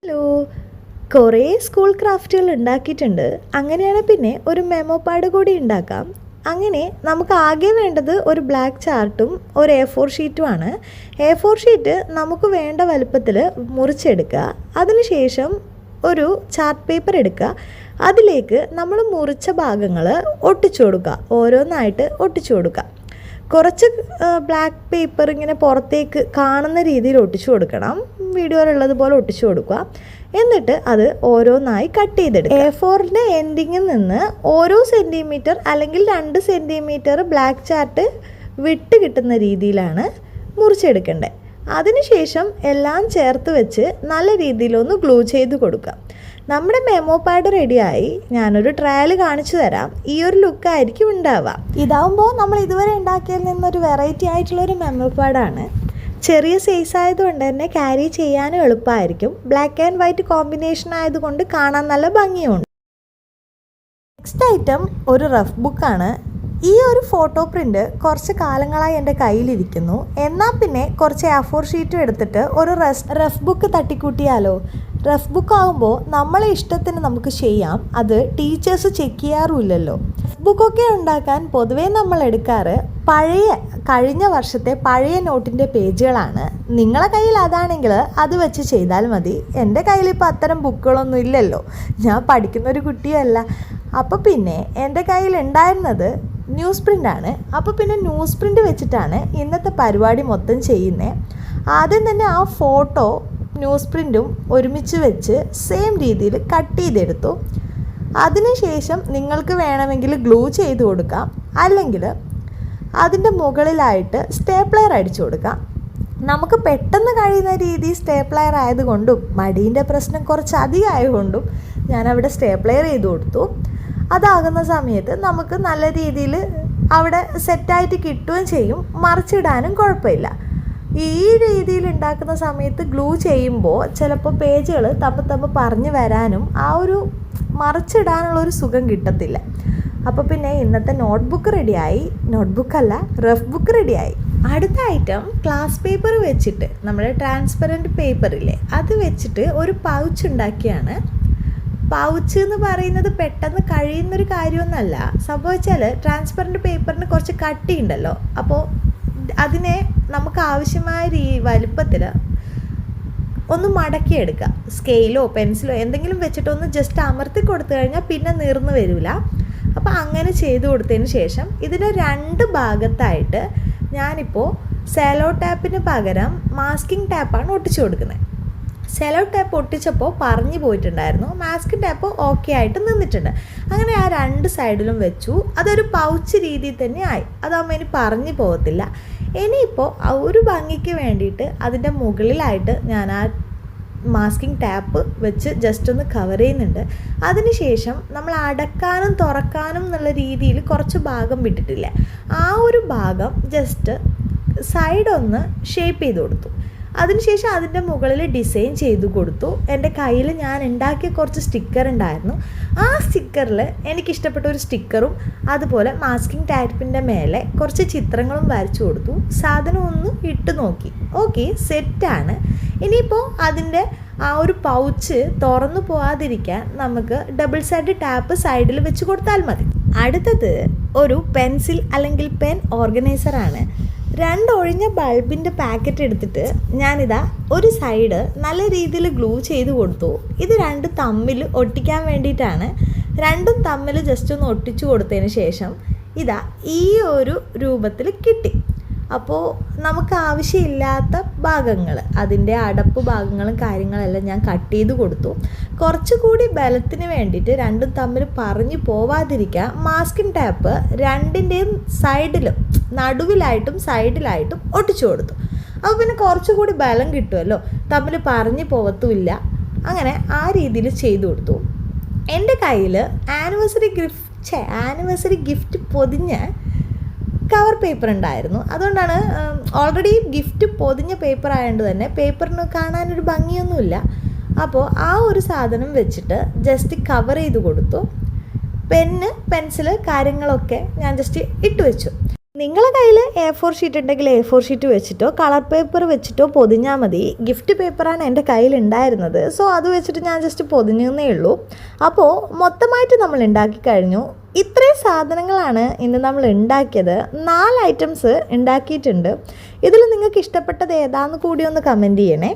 Hello. കുറേ school ക്രാഫ്റ്റുകൾ ഉണ്ടാക്കിയിട്ടുണ്ട്. അങ്ങനെയാണ് പിന്നെ ഒരു മെമ്മോ പാഡ് കൂടി ഉണ്ടാക്കാം. അങ്ങനെ നമുക്ക് ആകെ വേണ്ടത് ഒരു ബ്ലാക്ക് ചാർട്ടും ഒരു A4 ഷീറ്റുമാണ്. A4 ഷീറ്റ് നമുക്ക് വേണ്ട വലുപ്പത്തിൽ മുറിച്ചെടുക്കുക. അതിനുശേഷം ഒരു ചാർട്ട് പേപ്പർ എടുക്കുക. അതിലേക്ക് നമ്മൾ മുറിച്ച ഭാഗങ്ങൾ ഒട്ടിച്ചു കൊടുക്കുക. ഓരോന്നായിട്ട് ഒട്ടിച്ചു കൊടുക്കുക. കുറച്ച് ബ്ലാക്ക് പേപ്പർ ഇങ്ങനെ പുറത്തേക്ക് കാണുന്ന രീതിയിൽ ഒട്ടിച്ചു കൊടുക്കണം. വീഡിയോയിലുള്ളതുപോലെ ഒട്ടിച്ചു കൊടുക്കുക. എന്നിട്ട് അത് ഓരോന്നായി കട്ട് ചെയ്തെടുക്കുക. A4ൻ്റെ എൻഡിങ്ങിൽ നിന്ന് ഓരോ സെൻറ്റിമീറ്റർ അല്ലെങ്കിൽ 2 സെൻറ്റിമീറ്റർ ബ്ലാക്ക് ചാർട്ട് വിട്ട് കിട്ടുന്ന രീതിയിലാണ് മുറിച്ചെടുക്കേണ്ടത്. അതിനുശേഷം എല്ലാം ചേർത്ത് വെച്ച് നല്ല രീതിയിലൊന്ന് ഗ്ലൂ ചെയ്ത് കൊടുക്കുക. നമ്മുടെ മെമ്മോ പാഡ് റെഡിയായി. ഞാനൊരു ട്രയൽ കാണിച്ചു തരാം. ഈ ഒരു ലുക്കായിരിക്കും ഉണ്ടാവുക. ഇതാവുമ്പോൾ നമ്മൾ ഇതുവരെ ഉണ്ടാക്കിയതിൽ നിന്നൊരു വെറൈറ്റി ആയിട്ടുള്ളൊരു മെമ്മോ പാഡാണ്. ചെറിയ സൈസ് ആയതുകൊണ്ട് തന്നെ ക്യാരി ചെയ്യാനും എളുപ്പമായിരിക്കും. ബ്ലാക്ക് ആൻഡ് വൈറ്റ് കോമ്പിനേഷൻ ആയതുകൊണ്ട് കാണാൻ നല്ല ഭംഗിയുണ്ട്. നെക്സ്റ്റ് ഐറ്റം ഒരു റഫ് ബുക്കാണ്. ഈ ഒരു ഫോട്ടോ പ്രിൻ്റ് കുറച്ച് കാലങ്ങളായി എൻ്റെ കയ്യിലിരിക്കുന്നു. എന്നാൽ പിന്നെ കുറച്ച് A4 ഷീറ്റും എടുത്തിട്ട് ഒരു റഫ് ബുക്ക് തട്ടിക്കൂട്ടിയാലോ. റഫ് ബുക്ക് ആകുമ്പോൾ നമ്മളെ ഇഷ്ടത്തിന് നമുക്ക് ചെയ്യാം. അത് ടീച്ചേഴ്സ് ചെക്ക് ചെയ്യാറുമില്ലല്ലോ. റഫ് ബുക്കൊക്കെ ഉണ്ടാക്കാൻ പൊതുവേ നമ്മൾ എടുക്കാറ് കഴിഞ്ഞ വർഷത്തെ പഴയ നോട്ടിൻ്റെ പേജുകളാണ്. നിങ്ങളെ കയ്യിൽ അതാണെങ്കിൽ അത് വെച്ച് ചെയ്താൽ മതി. എൻ്റെ കയ്യിലിപ്പോൾ അത്തരം ബുക്കുകളൊന്നും ഇല്ലല്ലോ. ഞാൻ പഠിക്കുന്നൊരു കുട്ടിയല്ല. അപ്പോൾ പിന്നെ എൻ്റെ കയ്യിൽ ഉണ്ടായിരുന്നത് ന്യൂസ് പ്രിൻ്റാണ്. അപ്പോൾ പിന്നെ ന്യൂസ് പ്രിൻ്റ് വെച്ചിട്ടാണ് ഇന്നത്തെ പരിപാടി മൊത്തം ചെയ്യുന്നത്. ആദ്യം തന്നെ ആ ഫോട്ടോ ന്യൂസ് പ്രിൻറ്റും ഒരുമിച്ച് വെച്ച് സെയിം രീതിയിൽ കട്ട് ചെയ്തെടുത്തു. അതിനുശേഷം നിങ്ങൾക്ക് വേണമെങ്കിൽ ഗ്ലൂ ചെയ്ത് കൊടുക്കാം, അല്ലെങ്കിൽ അതിൻ്റെ മുകളിലായിട്ട് സ്റ്റേപ്ലർ അടിച്ചു കൊടുക്കാം. നമുക്ക് പെട്ടെന്ന് കഴിയുന്ന രീതി സ്റ്റേപ്ലർ ആയതുകൊണ്ടും മടീൻ്റെ പ്രശ്നം കുറച്ച് അധികമായതുകൊണ്ടും ഞാനവിടെ സ്റ്റേപ്ലർ ചെയ്ത് കൊടുത്തു. അതാകുന്ന സമയത്ത് നമുക്ക് നല്ല രീതിയിൽ അവിടെ സെറ്റായിട്ട് കിട്ടുകയും ചെയ്യും. മറിച്ചിടാനും കുഴപ്പമില്ല. ഈ രീതിയിൽ ഉണ്ടാക്കുന്ന സമയത്ത് ഗ്ലൂ ചെയ്യുമ്പോൾ ചിലപ്പോൾ പേജുകൾ തമ്മിൽ പറഞ്ഞു വരാനും ആ ഒരു മറിച്ചിടാനുള്ളൊരു സുഖം കിട്ടത്തില്ല. അപ്പോൾ പിന്നെ ഇന്നത്തെ നോട്ട്ബുക്ക് റെഡിയായി. നോട്ട്ബുക്കല്ല, റഫ് ബുക്ക് റെഡിയായി. അടുത്ത ഐറ്റം ക്ലാസ് പേപ്പർ വെച്ചിട്ട്, നമ്മുടെ ട്രാൻസ്പെറൻറ്റ് പേപ്പറില്ലേ, അത് വെച്ചിട്ട് ഒരു പൗച്ച് ഉണ്ടാക്കിയാണ്. പൗച്ച് എന്ന് പറയുന്നത് പെട്ടെന്ന് കഴിയുന്നൊരു കാര്യമൊന്നുമല്ല. സംഭവിച്ചാൽ ട്രാൻസ്പെറൻറ്റ് പേപ്പറിന് കുറച്ച് കട്ടിയുണ്ടല്ലോ. അപ്പോൾ അതിനെ നമുക്ക് ആവശ്യമായ വലുപ്പത്തിൽ ഒന്ന് മടക്കിയെടുക്കുക. സ്കെയിലോ പെൻസിലോ എന്തെങ്കിലും വെച്ചിട്ടൊന്ന് ജസ്റ്റ് അമർത്തി കൊടുത്തു കഴിഞ്ഞാൽ പിന്നെ നീർന്ന് വരില്ല. അപ്പോൾ അങ്ങനെ ചെയ്ത് കൊടുത്തതിന് ശേഷം ഇതിൻ്റെ 2 ഭാഗത്തായിട്ട് ഞാനിപ്പോൾ സെലോ ടാപ്പിന് പകരം മാസ്കിംഗ് ടാപ്പാണ് ഒട്ടിച്ചു കൊടുക്കുന്നത്. സെലോ ടാപ്പ് ഒട്ടിച്ചപ്പോൾ പറഞ്ഞു പോയിട്ടുണ്ടായിരുന്നു. മാസ്കിംഗ് ടാപ്പ് ഓക്കെ ആയിട്ട് നിന്നിട്ടുണ്ട്. അങ്ങനെ ആ 2 സൈഡിലും വെച്ചു. അതൊരു പൗച്ച് രീതിയിൽ തന്നെ ആയി. അതാകുമ്പോൾ ഇനി പറഞ്ഞു പോകത്തില്ല. ഇനിയിപ്പോൾ ആ ഒരു ഭംഗിക്ക് വേണ്ടിയിട്ട് അതിൻ്റെ മുകളിലായിട്ട് ഞാൻ ആ മാസ്കിംഗ് ടാപ്പ് വെച്ച് ജസ്റ്റ് ഒന്ന് കവർ ചെയ്യുന്നുണ്ട്. അതിനുശേഷം നമ്മൾ അടക്കാനും തുറക്കാനും എന്നുള്ള രീതിയിൽ കുറച്ച് ഭാഗം വിട്ടിട്ടില്ല. ആ ഒരു ഭാഗം ജസ്റ്റ് സൈഡൊന്ന് ഷേപ്പ് ചെയ്ത് കൊടുത്തു. അതിനുശേഷം അതിൻ്റെ മുകളിൽ ഡിസൈൻ ചെയ്ത് കൊടുത്തു. എൻ്റെ കയ്യിൽ ഞാൻ ഉണ്ടാക്കിയ കുറച്ച് സ്റ്റിക്കർ ഉണ്ടായിരുന്നു. ആ സ്റ്റിക്കറിൽ എനിക്കിഷ്ടപ്പെട്ട ഒരു സ്റ്റിക്കറും അതുപോലെ മാസ്കിംഗ് ടാപ്പിൻ്റെ മേലെ കുറച്ച് ചിത്രങ്ങളും വരച്ചു കൊടുത്തു. സാധനം ഒന്ന് ഇട്ട് നോക്കി. ഓക്കെ, സെറ്റാണ്. ഇനിയിപ്പോൾ അതിൻ്റെ ആ ഒരു പൗച്ച് തുറന്നു പോകാതിരിക്കാൻ നമുക്ക് ഡബിൾ സൈഡ് ടാപ്പ് സൈഡിൽ വെച്ച് കൊടുത്താൽ മതി. അടുത്തത് ഒരു പെൻസിൽ അല്ലെങ്കിൽ പെൻ ഓർഗനൈസറാണ്. 2 ഒഴിഞ്ഞ ബൾബിൻ്റെ പാക്കറ്റ് എടുത്തിട്ട് ഞാനിതാ ഒരു സൈഡ് നല്ല രീതിയിൽ ഗ്ലൂ ചെയ്ത് കൊടുത്തു. ഇത് 2 തമ്മിൽ ഒട്ടിക്കാൻ വേണ്ടിയിട്ടാണ്. 2ഉം തമ്മിൽ ജസ്റ്റ് ഒന്ന് ഒട്ടിച്ചു കൊടുത്തതിന് ശേഷം ഇതാ ഈ ഒരു രൂപത്തിൽ കിട്ടി. അപ്പോൾ നമുക്ക് ആവശ്യമില്ലാത്ത ഭാഗങ്ങൾ, അതിൻ്റെ അടപ്പ് ഭാഗങ്ങളും കാര്യങ്ങളെല്ലാം ഞാൻ കട്ട് ചെയ്ത് കൊടുത്തു. കുറച്ചുകൂടി ബലത്തിന് വേണ്ടിയിട്ട് 2ഉം തമ്മിൽ പറഞ്ഞു പോവാതിരിക്കാൻ മാസ്കിംഗ് ടാപ്പ് 2ൻ്റെയും സൈഡിലും നടുവിലായിട്ടും സൈഡിലായിട്ടും ഒട്ടിച്ചു കൊടുത്തു. അപ്പോൾ പിന്നെ കുറച്ചുകൂടി ബലം കിട്ടുമല്ലോ, തമ്മിൽ പറഞ്ഞു പോകത്തുമില്ല. അങ്ങനെ ആ രീതിയിൽ ചെയ്തു കൊടുത്തു. എൻ്റെ കയ്യിൽ ആനിവേഴ്സറി ഗിഫ്റ്റ് പൊതിഞ്ഞ കവർ പേപ്പർ ഉണ്ടായിരുന്നു. അതുകൊണ്ടാണ് ഓൾറെഡി ഗിഫ്റ്റ് പൊതിഞ്ഞ പേപ്പർ ആയതുകൊണ്ട് തന്നെ പേപ്പറിന് കാണാനൊരു ഭംഗിയൊന്നുമില്ല. അപ്പോൾ ആ ഒരു സാധനം വെച്ചിട്ട് ജസ്റ്റ് കവർ ചെയ്ത് കൊടുത്തു. പെന്ന് പെൻസില് കാര്യങ്ങളൊക്കെ ഞാൻ ജസ്റ്റ് ഇട്ട് വെച്ചു. നിങ്ങളുടെ കയ്യിൽ A4 ഷീറ്റ് ഉണ്ടെങ്കിൽ A4 ഷീറ്റ് വെച്ചിട്ടോ കളർ പേപ്പർ വെച്ചിട്ടോ പൊതിഞ്ഞാൽ മതി. ഗിഫ്റ്റ് പേപ്പറാണ് എൻ്റെ കയ്യിലുണ്ടായിരുന്നത്. സോ അത് വെച്ചിട്ട് ഞാൻ ജസ്റ്റ് പൊതിഞ്ഞേ ഉള്ളൂ. അപ്പോൾ മൊത്തമായിട്ട് നമ്മൾ ഉണ്ടാക്കി കഴിഞ്ഞു. ഇത്രയും സാധനങ്ങളാണ് ഇന്ന് നമ്മൾ ഉണ്ടാക്കിയത്. 4 ഐറ്റംസ് ഉണ്ടാക്കിയിട്ടുണ്ട്. ഇതിൽ നിങ്ങൾക്ക് ഇഷ്ടപ്പെട്ടത് ഏതാണെന്ന് കൂടി ഒന്ന് കമൻറ്റ് ചെയ്യണേ.